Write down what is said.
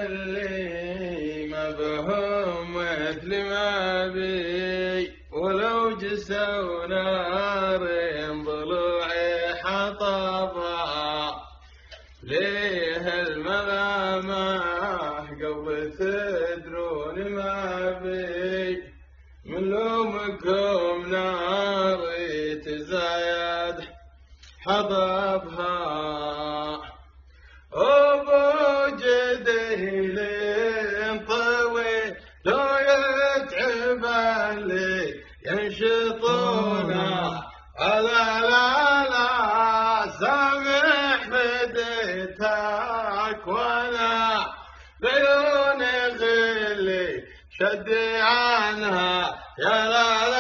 اللي ما بهم مثل ما بي، ولو جسوا نار ضلوعي حطبها. ليه الملامح قبل تدرون ما بي، من لومكم ناري تزايد حطبها. أبو جديل طويل لو يتعب اللي ينشطونه، لا سامح بديتك وانا بعيون غلي شدي عنها يا لا